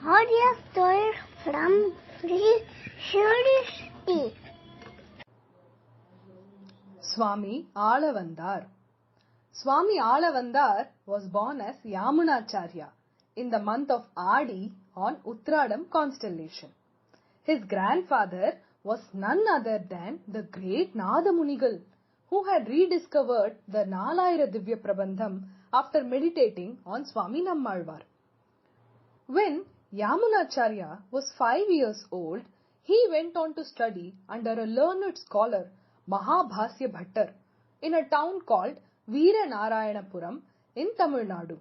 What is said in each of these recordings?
Audio story from Sri Vaishanava Swami Aalavandar. Swami Aalavandar was born as Yamunacharya in the month of Adi on Uttradam constellation. His grandfather was none other than the great Nadamunigal, who had rediscovered the Nalayira Divya Prabandham after meditating on Swami Nammalvar. When Yamunacharya was 5 years old, he went on to study under a learned scholar, Mahabhasya Bhattar, in a town called Veeranarayanapuram in Tamil Nadu.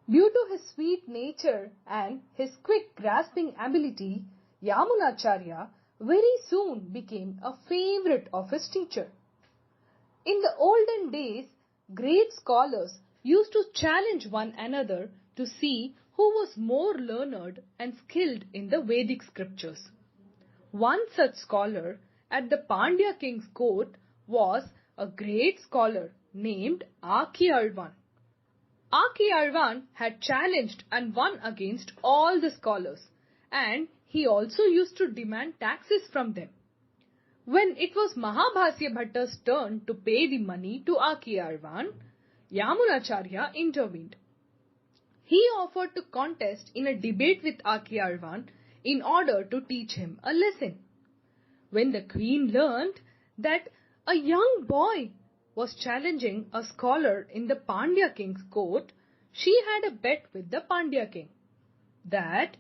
Due to his sweet nature and his quick grasping ability, Yamunacharya very soon became a favorite of his teacher. In the olden days, great scholars used to challenge one another to see who was more learned and skilled in the Vedic scriptures. One such scholar at the Pandya king's court was a great scholar named Acharyan. Acharyan had challenged and won against all the scholars, and he also used to demand taxes from them. When it was Mahabhasya Bhattar's turn to pay the money to Acharyan, Yamunacharya intervened. He offered to contest in a debate with Acharyan in order to teach him a lesson. When the queen learned that a young boy was challenging a scholar in the Pandya king's court, she had a bet with the Pandya king that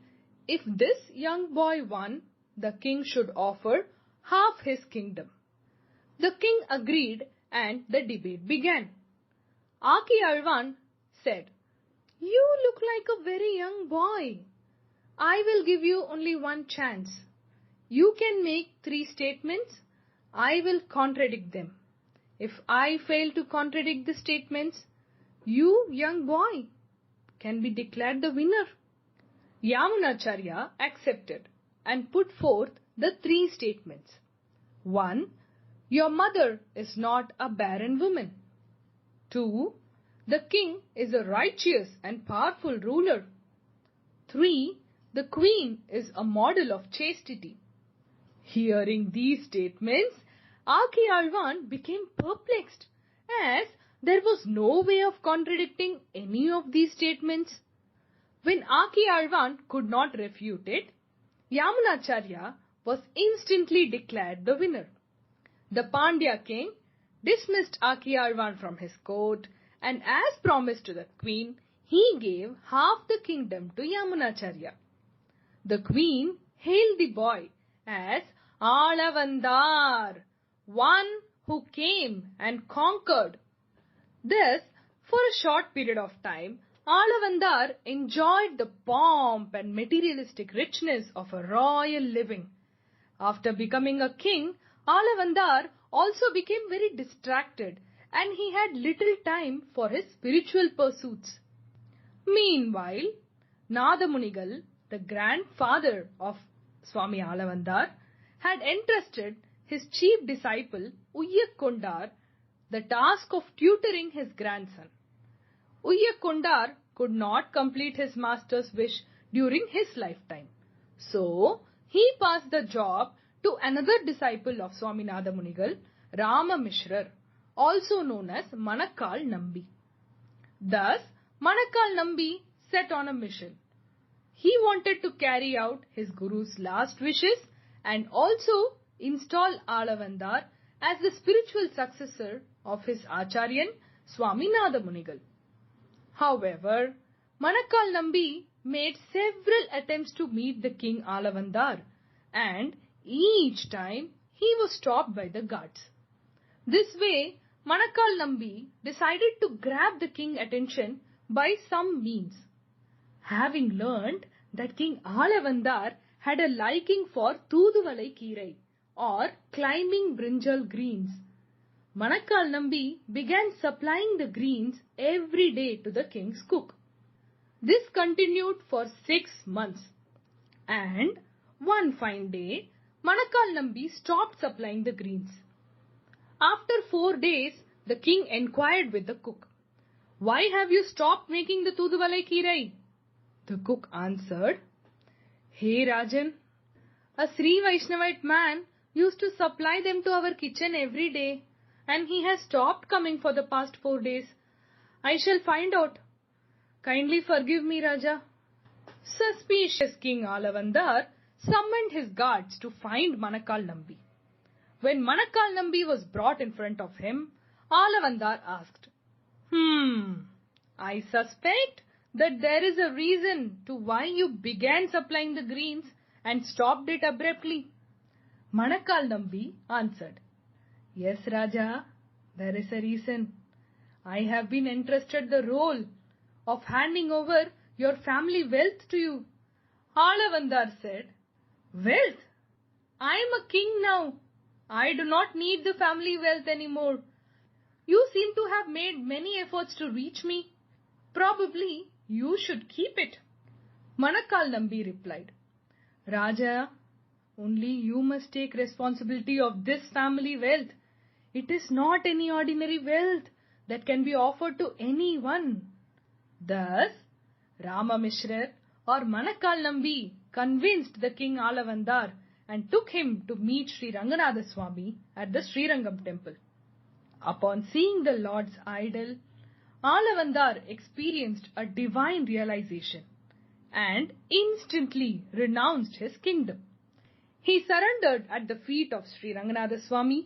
if this young boy won, the king should offer half his kingdom. The king agreed and the debate began. Acharyan said, "You look like a very young boy. I will give you only one chance. You can make 3 statements. I will contradict them. If I fail to contradict the statements, you, young boy, can be declared the winner." Yamunacharya accepted and put forth the 3 statements. 1. Your mother is not a barren woman. 2. The king is a righteous and powerful ruler. 3. The queen is a model of chastity. Hearing these statements, Acharyan became perplexed, as there was no way of contradicting any of these statements. When Acharyan could not refute it, Yamunacharya was instantly declared the winner. The Pandya king dismissed Acharyan from his court, and as promised to the queen, he gave half the kingdom to Yamunacharya. The queen hailed the boy as Aalavandar, one who came and conquered. Thus, for a short period of time, Aalavandar enjoyed the pomp and materialistic richness of a royal living. After becoming a king, Aalavandar also became very distracted, and he had little time for his spiritual pursuits. Meanwhile, Nadamunigal, the grandfather of Swami Aalavandar, had entrusted his chief disciple Uyyakondar the task of tutoring his grandson. Uyyakondar could not complete his master's wish during his lifetime. So, he passed the job to another disciple of Swami Nadamunigal, Rama Mishrar, also known as Manakkal Nambi. Thus, Manakkal Nambi set on a mission. He wanted to carry out his guru's last wishes and also install Aalavandar as the spiritual successor of his acharyan, Swami Nadamunigal. However, Manakkal Nambi made several attempts to meet the king Aalavandar, and each time he was stopped by the guards. This way, Manakkal Nambi decided to grab the king's attention by some means. Having learned that King Aalavandar had a liking for Thuduvalai Kirai, or climbing brinjal greens, Manakkal Nambi began supplying the greens every day to the king's cook. This continued for 6 months, and one fine day, Manakkal Nambi stopped supplying the greens. After 4 days, the king inquired with the cook, "Why have you stopped making the Thuduvalai Kirai?" The cook answered, "Hey Rajan, a Sri Vaishnavite man used to supply them to our kitchen every day, and he has stopped coming for the past 4 days. I shall find out. Kindly forgive me, Raja." Suspicious King Aalavandar summoned his guards to find Manakal Nambi. When Manakal Nambi was brought in front of him, Aalavandar asked, I suspect that there is a reason to why you began supplying the greens and stopped it abruptly." Manakal Nambi answered, "Yes, Raja, there is a reason. I have been entrusted the role of handing over your family wealth to you." Aalavandar said, "Wealth? I am a king now. I do not need the family wealth anymore. You seem to have made many efforts to reach me. Probably you should keep it." Manakal Nambi replied, "Raja, only you must take responsibility of this family wealth. It is not any ordinary wealth that can be offered to anyone." Thus, Rama Mishra or Manakal Nambi convinced the king Aalavandar and took him to meet Sri Ranganatha Swami at the Srirangam temple. Upon seeing the Lord's idol, Aalavandar experienced a divine realization and instantly renounced his kingdom. He surrendered at the feet of Sri Ranganatha Swami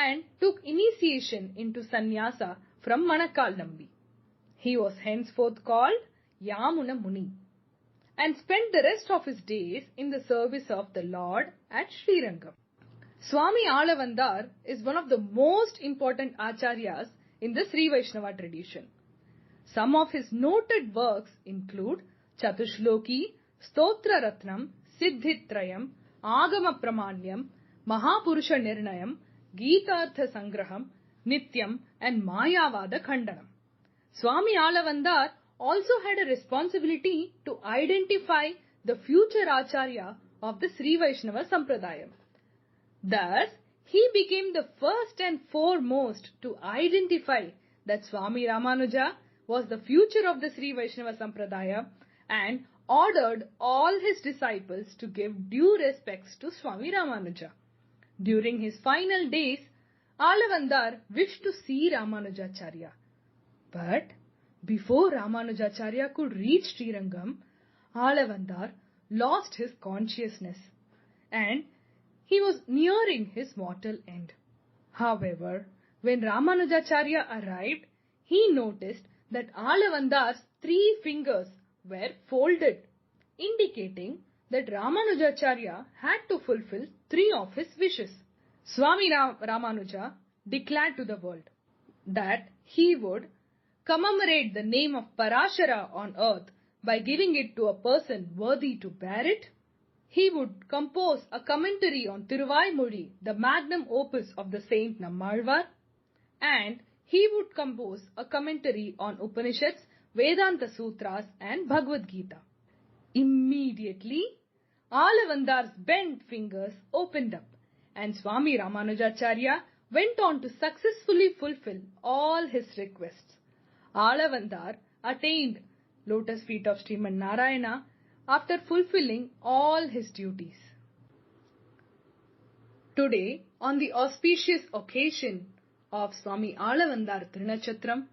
and took initiation into sannyasa from Manakal Nambi. He was henceforth called Yamuna Muni and spent the rest of his days in the service of the Lord at Srirangam. Swami Aalavandar is one of the most important acharyas in the Sri Vaishnava tradition. Some of his noted works include Chatushloki, Stotra Ratnam, Siddhitrayam, Agama Pramanyam, Mahapurusha Nirnayam, Geetartha Sangraham, Nityam and Mayavada Khandanam. Swami Aalavandar also had a responsibility to identify the future acharya of the Sri Vaishanava Sampradayam. Thus, he became the first and foremost to identify that Swami Ramanuja was the future of the Sri Vaishanava Sampradaya and ordered all his disciples to give due respects to Swami Ramanuja. During his final days, Aalavandar wished to see Ramanujacharya. But before Ramanujacharya could reach Srirangam, Aalavandar lost his consciousness and he was nearing his mortal end. However, when Ramanujacharya arrived, he noticed that Aalavandar's 3 fingers were folded, indicating that Ramanujacharya had to fulfill 3 of his wishes. Swami Ramanuja declared to the world that he would commemorate the name of Parashara on earth by giving it to a person worthy to bear it. He would compose a commentary on Thiruvaimozhi, the magnum opus of the Saint Nammalvar, and he would compose a commentary on Upanishads, Vedanta Sutras and Bhagavad Gita. Immediately, Aalavandar's bent fingers opened up and Swami Ramanujacharya went on to successfully fulfill all his requests. Aalavandar attained lotus feet of Sriman Narayana after fulfilling all his duties. Today, on the auspicious occasion of Swami Aalavandar Trinachatram,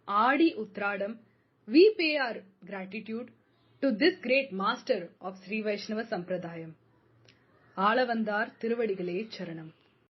Adi Uttradam, we pay our gratitude to this great master of Sri Vaishanava Sampradayam. Aalavandar Tiruvadigalai Charanam.